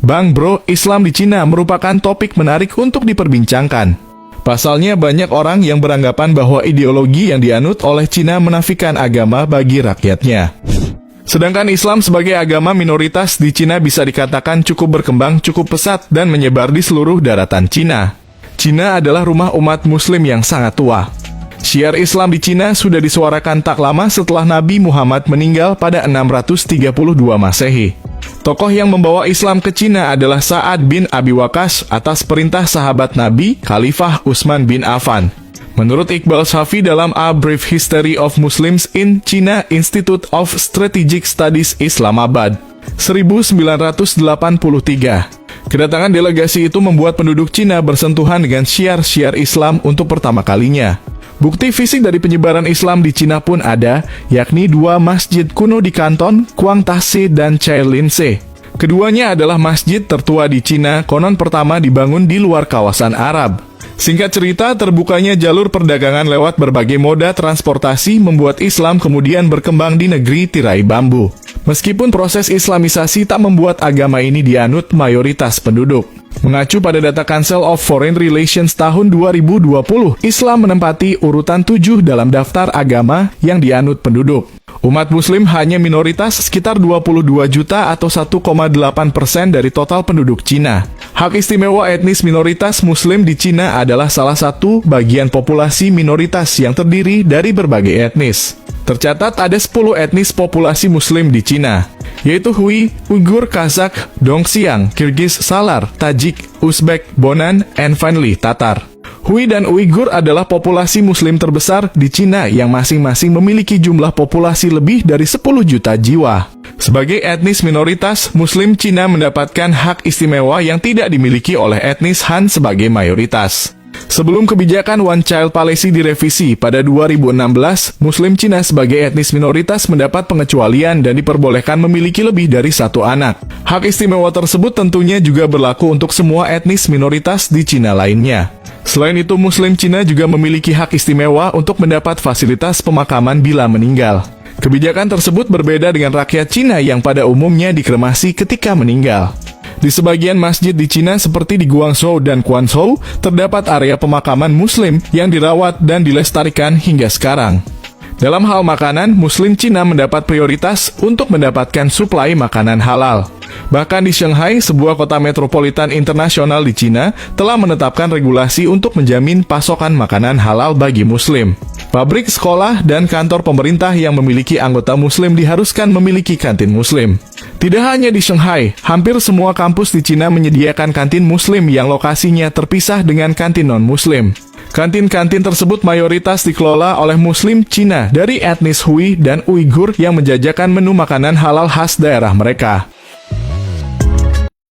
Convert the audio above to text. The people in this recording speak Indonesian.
Bang Bro, Islam di Cina merupakan topik menarik untuk diperbincangkan. Pasalnya banyak orang yang beranggapan bahwa ideologi yang dianut oleh Cina menafikan agama bagi rakyatnya. Sedangkan Islam sebagai agama minoritas di Cina bisa dikatakan cukup berkembang, cukup pesat, dan menyebar di seluruh daratan Cina. Cina adalah rumah umat Muslim yang sangat tua. Syiar Islam di Cina sudah disuarakan tak lama setelah Nabi Muhammad meninggal pada 632 Masehi. Tokoh yang membawa Islam ke Cina adalah Sa'ad bin Abi Waqqas atas perintah sahabat Nabi, Khalifah Utsman bin Affan. Menurut Iqbal Shafi dalam A Brief History of Muslims in China Institute of Strategic Studies Islamabad, 1983. Kedatangan delegasi itu membuat penduduk Cina bersentuhan dengan syiar-syiar Islam untuk pertama kalinya. Bukti fisik dari penyebaran Islam di Cina pun ada, yakni dua masjid kuno di Kanton, Guangtashe dan Chailinshe. Keduanya adalah masjid tertua di Cina, konon pertama dibangun di luar kawasan Arab. Singkat cerita, terbukanya jalur perdagangan lewat berbagai moda transportasi membuat Islam kemudian berkembang di negeri tirai bambu. Meskipun proses Islamisasi tak membuat agama ini dianut mayoritas penduduk. Mengacu pada data Council of Foreign Relations tahun 2020, Islam menempati urutan 7 dalam daftar agama yang dianut penduduk. Umat Muslim hanya minoritas sekitar 22 juta atau 1,8% dari total penduduk Cina. Hak istimewa etnis minoritas Muslim di Cina adalah salah satu bagian populasi minoritas yang terdiri dari berbagai etnis. Tercatat ada 10 etnis populasi Muslim di Cina, yaitu Hui, Uighur, Kazakh, Dongxiang, Kirgiz, Salar, Tajik, Uzbek, Bonan, and finally Tatar. Hui dan Uighur adalah populasi Muslim terbesar di Cina yang masing-masing memiliki jumlah populasi lebih dari 10 juta jiwa. Sebagai etnis minoritas, Muslim Cina mendapatkan hak istimewa yang tidak dimiliki oleh etnis Han sebagai mayoritas. Sebelum kebijakan One Child Policy direvisi pada 2016, Muslim Cina sebagai etnis minoritas mendapat pengecualian dan diperbolehkan memiliki lebih dari satu anak. Hak istimewa tersebut tentunya juga berlaku untuk semua etnis minoritas di Cina lainnya. Selain itu, Muslim Cina juga memiliki hak istimewa untuk mendapat fasilitas pemakaman bila meninggal. Kebijakan tersebut berbeda dengan rakyat Cina yang pada umumnya dikremasi ketika meninggal. Di sebagian masjid di Cina seperti di Guangzhou dan Quanzhou, terdapat area pemakaman Muslim yang dirawat dan dilestarikan hingga sekarang. Dalam hal makanan, Muslim Cina mendapat prioritas untuk mendapatkan suplai makanan halal. Bahkan di Shanghai, sebuah kota metropolitan internasional di Cina, telah menetapkan regulasi untuk menjamin pasokan makanan halal bagi Muslim. Pabrik, sekolah, dan kantor pemerintah yang memiliki anggota Muslim diharuskan memiliki kantin Muslim. Tidak hanya di Shanghai, hampir semua kampus di Cina menyediakan kantin Muslim yang lokasinya terpisah dengan kantin non-Muslim. Kantin-kantin tersebut mayoritas dikelola oleh Muslim Cina dari etnis Hui dan Uighur yang menjajakan menu makanan halal khas daerah mereka.